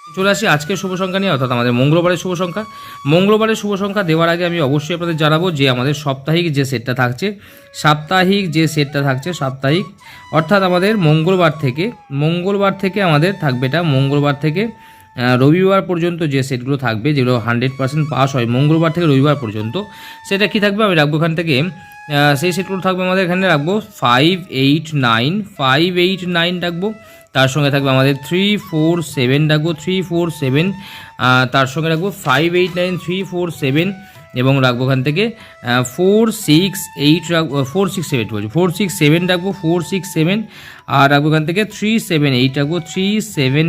চলে আসি আজকের শুভ সংখ্যা নিয়ে, অর্থাৎ আমাদের মঙ্গলবারের শুভ সংখ্যা। মঙ্গলবারের শুভ সংখ্যা দেওয়ার আগে আমি অবশ্যই আপনাদের জানাবো যে আমাদের সাপ্তাহিক যে সেটটা থাকছে, সাপ্তাহিক অর্থাৎ আমাদের মঙ্গলবার থেকে আমাদের থাকবে, এটা মঙ্গলবার থেকে রবিবার পর্যন্ত যে সেটগুলো থাকবে, যেগুলো 100% পাস হয় মঙ্গলবার থেকে রবিবার পর্যন্ত, সেটা কি থাকবে আমি রাখবো এখান থেকে। সেই সেটগুলো থাকবে আমাদের এখানে রাখবো 5, 8, 9 রাখবো। তার সঙ্গে থাকবে আমাদের 3, 4, 7 রাখবো, 3, 4, 7। তার সঙ্গে রাখবো 5, 8, 9, 3, 4, 7 এবং রাখবো এখান থেকে 4, 6, 8 রাখবো, 4, 6, 7 বলছি, 4, 6, 7 রাখবো, 4, 6, 7। আর রাখবো এখান থেকে 3, 7, 8 রাখবো, 3, 7,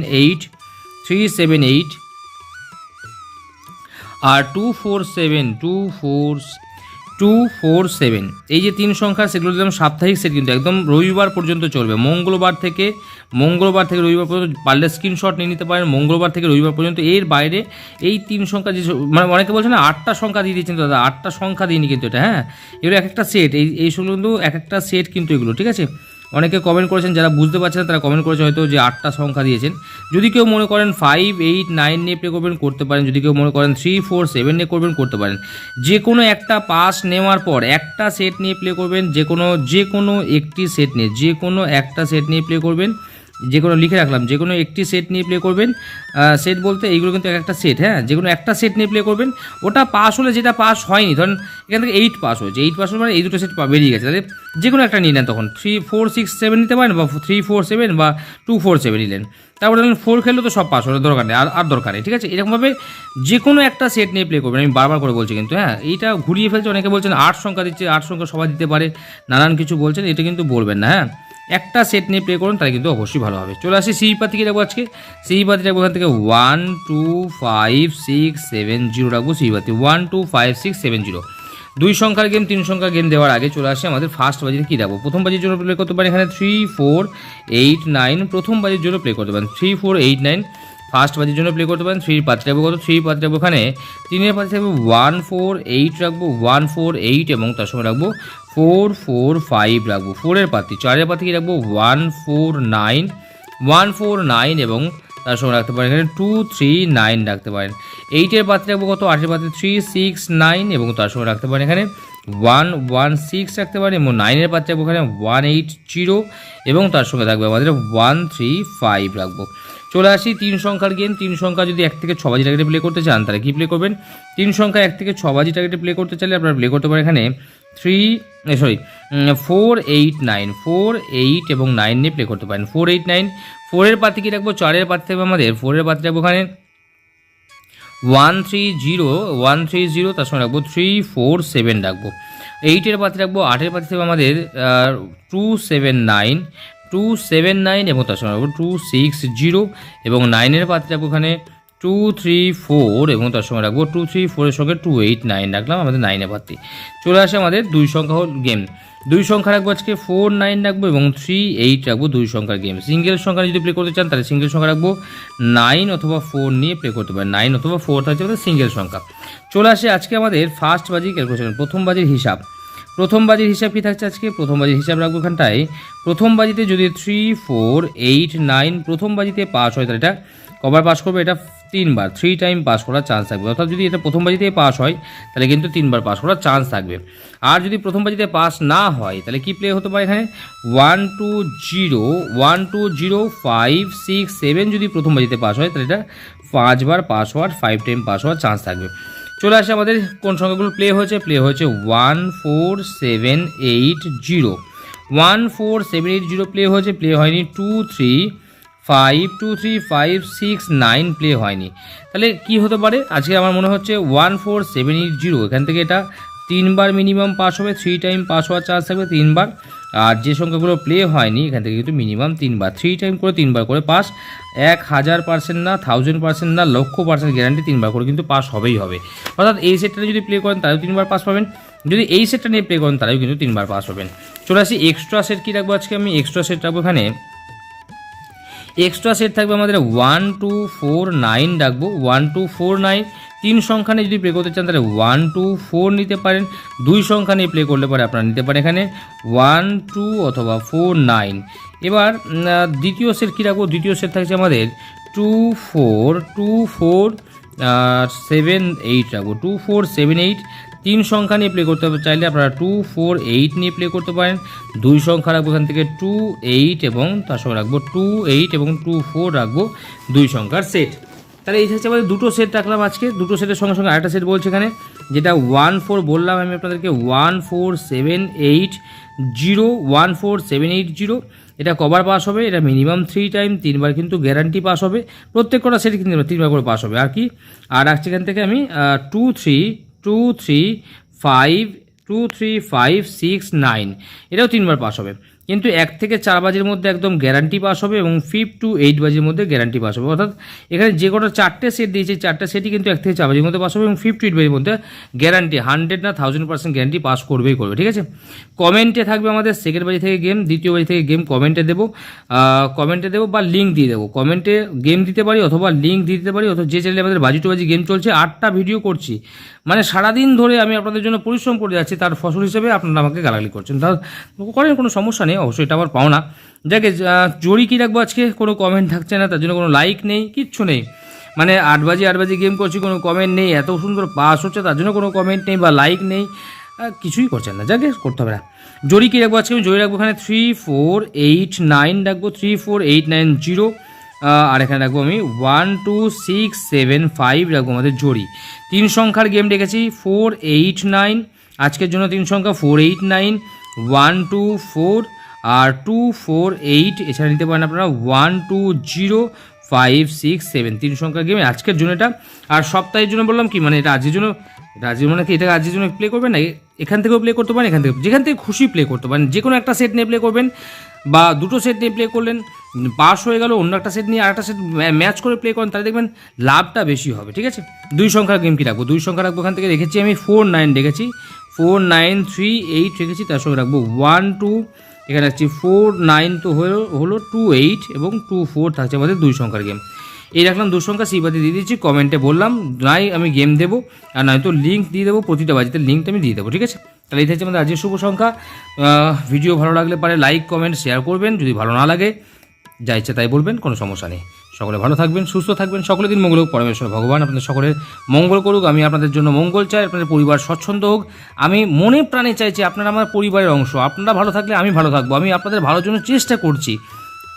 8 আর 2, 4, 7, 2, 4, 7 এই যে তিন সংখ্যা সেগুলো দিলাম সাপ্তাহিক সেট, কিন্তু একদম রবিবার পর্যন্ত চলবে। মঙ্গলবার থেকে রবিবার পর্যন্ত, পারলে স্ক্রিনশট নিয়ে নিতে পারেন, মঙ্গলবার থেকে রবিবার পর্যন্ত। এর বাইরে এই তিন সংখ্যা যে, মানে অনেকে বলছেন না 8টা সংখ্যা দিয়ে দিয়েছেন দাদা, 8টা সংখ্যা দিইনি কিন্তু এটা, হ্যাঁ এগুলো এক একটা সেট, এই সেগুলো কিন্তু এক একটা সেট কিন্তু এগুলো, ঠিক আছে। অনেকে কমেন্ট করেছেন, যারা বুঝতে পারছেন না তারা কমেন্ট করেছে হয়তো যে 8টা সংখ্যা দিয়েছেন। যদি কেউ মনে করেন 5, 8, 9 নিয়ে প্লে করবেন করতে পারেন, যদি কেউ মনে করেন 3, 4, 7 নিয়ে করবেন করতে পারেন। যে কোনো একটা পাস নেওয়ার পর একটা সেট নিয়ে প্লে করবেন, যে কোনো একটি সেট নিয়ে, যে কোনো একটা সেট নিয়ে প্লে করবেন, যে কোনো লিখে রাখলাম, যে কোনো একটি সেট নিয়ে প্লে করবেন। সেট বলতে এইগুলো কিন্তু একটা সেট, হ্যাঁ যে কোনো একটা সেট নিয়ে প্লে করবেন। ওটা পাস হলে, যেটা পাস হয়নি, ধরেন এখান থেকে 8 পাস হয়েছে, 8 পাস হলে মানে এই দুটো সেট বেরিয়ে গেছে, তাহলে যে কোনো একটা নিয়ে নেন, তখন 3, 4, 6, 7 নিতে পারেন, বা 3, 4, 7 বা 2, 4, 7 নিলেন। তারপরে ধরেন 4 খেললে তো সব পাস হলে দরকার নেই, আর দরকার নেই, ঠিক আছে। এরকমভাবে যে কোনো একটা সেট নিয়ে প্লে করবেন, আমি বারবার করে বলছি কিন্তু, হ্যাঁ এইটা ঘুরিয়ে ফেলছে। অনেকে বলছেন 8 সংখ্যা দিচ্ছে, 8 সংখ্যা সবাই দিতে পারে, নানান কিছু বলছেন, এটা কিন্তু বলবেন না, হ্যাঁ একটা সেট নিয়ে প্লে করুন, তাহলে কিন্তু অবশ্যই ভালো হবে। চলে আসি সিই পাতিকে রাখবো আজকে। সিই পাতি রাখবো এখান থেকে 1, 2, 5, 6, 7, 0 রাখবো সিই পাতি, 1, 2, 5, 6, 7, 0। 2 সংখ্যার গেম, 3 সংখ্যার গেম দেওয়ার আগে চলে আসে আমাদের ফার্স্ট বাজিতে কী রাখবো। প্রথম বাজির জন্য প্লে করতে পারেন এখানে 3, 4, 8, 9। প্রথম বাজির জন্য প্লে করতে পারেন 3, 4, 8, 9। ফার্স্ট বাজির জন্য প্লে করতে পারেন 3 পাতি রাখবো, কত 3 পাতি রাখবো এখানে 3-এর পাতি থাকবে 1, 4, 8 রাখবো, 1, 4, 8 এবং তার সঙ্গে রাখবো 4, 4, 5 রাখবো। 4-এর পাতি, 4-এর পাতি কি রাখবো 1, 4, 9, 1, 4, 9 এবং তার সঙ্গে রাখতে পারেন এখানে 2, 3, 9 রাখতে পারেন। 8-এর পাতি রাখবো কত 8-এর পাতি 3, 6, 9 এবং তার সঙ্গে রাখতে পারেন এখানে 1, 1, 6 রাখতে পারেন এবং 9-এর পাতি রাখবো এখানে 1, 8, 0 এবং তার সঙ্গে থাকবে আমাদের 1, 3, 5 রাখবো। চলে আসি 3 সংখ্যার গেম। 3 সংখ্যা যদি 1 থেকে 6 বাজি টার্গেটে প্লে করতে চান তাহলে কী প্লে করবেন। 3 সংখ্যা 1 থেকে 6 বাজি টার্গেটে প্লে করতে চাইলে আপনারা প্লে করতে পারেন এখানে 4, 8, 9, 4, 8 এবং 9 নিয়ে প্লে করতে পারেন। 4, 8, 9। 4-এর পাতি কী রাখবো 4-এর পাতি থাকবে আমাদের 4-এর পাতি রাখবো এখানে 1, 3, 0 তার সঙ্গে রাখবো 3, 4, 7 রাখবো। 8-এর পাতি রাখবো 8-এর পাতি থাকবে আমাদের 2, 7, 9, 2, 7, 9 এবং তার সঙ্গে রাখবো 2, 6, 0 এবং 9-এর পাতি রাখবো এখানে 2, 3, 4 এবং তার সঙ্গে রাখবো 2, 3, 4-এর সঙ্গে 2, 8, 9 রাখলাম আমাদের 9-এর পাতি। চলে আসে আমাদের 2 সংখ্যা গেম। 2 সংখ্যা রাখবো আজকে 4, 9 রাখবো এবং 3, 8 রাখবো 2 সংখ্যার গেম। সিঙ্গেল সংখ্যা যদি প্লে করতে চান তাহলে সিঙ্গেল সংখ্যা রাখবো 9 অথবা 4 নিয়ে প্লে করতে পারেন। 9 অথবা 4 থাকছে আমাদের সিঙ্গেল সংখ্যা। চলে আসে আজকে আমাদের ফার্স্ট বাজি ক্যালকুলেশন, প্রথম বাজির হিসাব। প্রথম বাজির হিসাব কী থাকছে আজকে, প্রথম বাজির হিসাব রাখবো এখানটায়। প্রথম বাজিতে যদি 3, 4, 8, 9 প্রথম বাজিতে পাস হয় তাহলে এটা কবার পাস করবে, এটা 3 বার, 3 টাইম পাস করার চান্স থাকবে। অর্থাৎ যদি এটা প্রথম বাজিতে পাস হয় তাহলে কিন্তু 3 বার পাস করার চান্স থাকবে। আর যদি প্রথম বাজিতে পাস না হয় তাহলে কি প্লে হতে পারে এখানে 1, 2, 0, 5, 6, 7 যদি প্রথম বাজিতে পাস হয় তাহলে এটা 5 বার পাস হওয়ার, 5 টাইম পাস হওয়ার চান্স থাকবে। চলে আসে আমাদের কোন সংখ্যাগুলো প্লে হয়েছে 1, 4, 7, 8, 0। 1, 4, 7, 8, 0 প্লে হয়েছে, প্লে হয়নি 2, 3, 5 6, 9 প্লে হয়নি। তাহলে কি হতে পারে আজকে আমার মনে হচ্ছে 1, 4, 7, 8, 0 এখান থেকে এটা 3 বার মিনিমাম পাস হবে, 3 টাইম পাস হওয়ার চান্স থাকবে 3 বার। আর যে সংখ্যাগুলো প্লে হয়নি এখান থেকে কিন্তু মিনিমাম 3 বার, 3 টাইম করে 3 বার করে পাস। 1000% না, 1000% না, 1,00,000% গ্যারান্টি 3 বার করে কিন্তু পাস হবেই হবে। অর্থাৎ এই সেটটা যদি প্লে করেন তাহলেও 3 বার পাস পাবেন, যদি এই সেটটা নিয়ে প্লে করেন তাহলেও কিন্তু 3 বার পাস হবেন। চলে আসি এক্সট্রা সেট কী রাখবো আজকে, আমি এক্সট্রা সেট রাখবো এখানে। এক্সট্রা সেট থাকবে আমাদের 1, 2, 4, 9 রাখবো। 1, 2, 4, 9 3 সংখ্যা নিয়ে যদি প্লে করতে চান তাহলে 1, 2, 4 নিতে পারেন। 2 সংখ্যা নিয়ে প্লে করলে পরে আপনারা নিতে পারেন এখানে 1, 2 অথবা 4, 9। এবার দ্বিতীয় সেট কী রাখবো, দ্বিতীয় সেট থাকছে আমাদের 2 4 2 4 7 8 রাখবো, 2 4 7 8 তিন সংখ্যা নিয়ে প্লে করতে হবে। চাইলে আপনারা 2 4 8 নিয়ে প্লে করতে পারেন। দুই সংখ্যা রাখবো এখান থেকে 2 8 এবং তার সঙ্গে রাখবো 2 8 এবং 2 4 রাখবো দুই সংখ্যার সেট। তাহলে এই হচ্ছে আমাদের দুটো সেট রাখলাম আজকে। দুটো সেটের সঙ্গে সঙ্গে আরেকটা সেট বলছে এখানে, যেটা 1 4 বললাম আমি আপনাদেরকে 1 4 7 8 0 1 4 7 8 0। এটা কবার পাস হবে? এটা মিনিমাম 3 টাইম, 3বার কিন্তু গ্যারান্টি পাস হবে। প্রত্যেক কটা সেট কিন্তু 3বার করে পাস হবে। আর কি আর রাখছি এখান থেকে আমি 2 3 2 3 5 2 3 5 6 9, এটাও 3বার পাস হবে। কিন্তু 1 থেকে 4 বাজির মধ্যে একদম গ্যারান্টি পাস হবে এবং 5 to 8 বাজির মধ্যে গ্যারান্টি পাস হবে। অর্থাৎ এখানে যে কটা 4টে সেট দিয়েছে 4টে সেটই কিন্তু 1 থেকে 4 বাজির মধ্যে পাস হবে এবং 5 to 8 বাজির মধ্যে গ্যারান্টি 100 না 1000% গ্যারান্টি পাস করবেই করবে। ঠিক আছে, কমেন্টে থাকবে আমাদের সেকেন্ড বাজি থেকে গেম, দ্বিতীয় বাজি থেকে গেম কমেন্টে দেবো বা লিঙ্ক দিয়ে দেবো। কমেন্টে গেম দিতে পারি অথবা লিঙ্ক দিতে পারি, অথবা যে চ্যানেলে আমাদের বাজি টু বাজি গেম চলছে 8টা ভিডিও করছি, মানে সারাদিন ধরে আমি আপনাদের জন্য পরিশ্রম করে যাচ্ছি, তার ফসল হিসেবে আপনারা আমাকে গালাগালি করছেন। তা করেন, কোনো সমস্যা নেই, অবশ্যই এটা আমার পাওনা। যাকে জড়ি কী রাখবো আজকে, কোনো কমেন্ট থাকছে না, তার জন্য কোনো লাইক নেই, কিচ্ছু নেই। মানে 8 বাজি গেম করছি, কোনো কমেন্ট নেই, এত সুন্দর পাস হচ্ছে তার জন্য কোনো কমেন্ট নেই বা লাইক নেই, কিছুই করছেন না, যাকে করতে হবে না। জড়ি কী রাখবো আজকে? আমি জড়ি রাখবো এখানে 3 4 8 9 রাখবো, 3 4 8 9 0। আর এখানে রাখবো আমি 1 2 6 7 5 রাখবো আমাদের জড়ি। 3 সংখ্যার গেম রেখেছি 4 8 9, আজকের জন্য 3 সংখ্যা 4 8 9 1 2 4 আর 2 4 8। এছাড়া নিতে পারেন আপনারা 1 2 0 5 6 7, 3 সংখ্যার গেম আজকের জন্য এটা। আর সপ্তাহের জন্য বললাম কি, মানে এটা আজকের জন্য, মানে কি এটা আজকের জন্য প্লে করবেন না, এখান থেকেও প্লে করতে পারেন, এখান থেকে যেখান থেকে খুশি প্লে করতে পারেন। যে কোনো একটা সেট নিয়ে প্লে করবেন বা দুটো সেট নিয়ে প্লে করলেন, পাস হয়ে গেল, অন্য একটা সেট নিয়ে আরেকটা সেট ম্যাচ করে প্লে করেন, তাহলে দেখবেন লাভটা বেশি হবে। ঠিক আছে, দুই সংখ্যার গেম কি রাখবো? দুই সংখ্যা রাখবো এখান থেকে রেখেছি আমি 4 9 রেখেছি, 4 9 3 8 রেখেছি, তার সঙ্গে রাখবো 1 2, এখানে রাখছি 4 9 তো হলো 2 8 এবং 2 4 থাকছে আমাদের দুই সংখ্যার গেম। এই রাখলাম দু সংখ্যা, সিবাদি দিয়ে দিচ্ছি, কমেন্টে বললাম নাই আমি গেম দেবো, আর নয়তো লিঙ্ক দিয়ে দেবো, প্রতিটা বাজিতে লিঙ্কটা আমি দিয়ে দেবো। ঠিক আছে, তাহলে এই থাকছে আমাদের আজকের শুভ সংখ্যা। ভিডিও ভালো লাগলে পারে লাইক কমেন্ট শেয়ার করবেন, যদি ভালো না লাগে যা ইচ্ছে তাই বলবেন, কোনো সমস্যা নেই। সকলে ভালো থাকবেন, সুস্থ থাকবেন, সকলের দিন মঙ্গল হোক, পরমেশ্বর ভগবান আপনাদের সকলের মঙ্গল করুক। আমি আপনাদের জন্য মঙ্গল চাই, আপনাদের পরিবার স্বচ্ছন্দ হোক। আমি মনে প্রাণে চাইছি আপনারা আমার পরিবারের অংশ, আপনারা ভালো থাকলে আমি ভালো থাকবো। আমি আপনাদের ভালোর জন্য চেষ্টা করছি,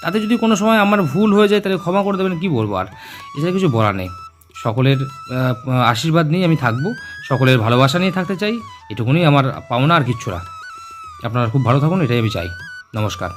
তাতে যদি কোনো সময় আমার ভুল হয়ে যায় তাহলে ক্ষমা করে দেবেন, কী বলবো আর, এছাড়া কিছু বলার নেই। সকলের আশীর্বাদ নিয়ে আমি থাকবো, সকলের ভালোবাসা নিয়ে থাকতে চাই, এটুকুনি আমার পাওনা, আর কিচ্ছু না। আপনারা খুব ভালো থাকুন, এটাই আমি চাই। নমস্কার।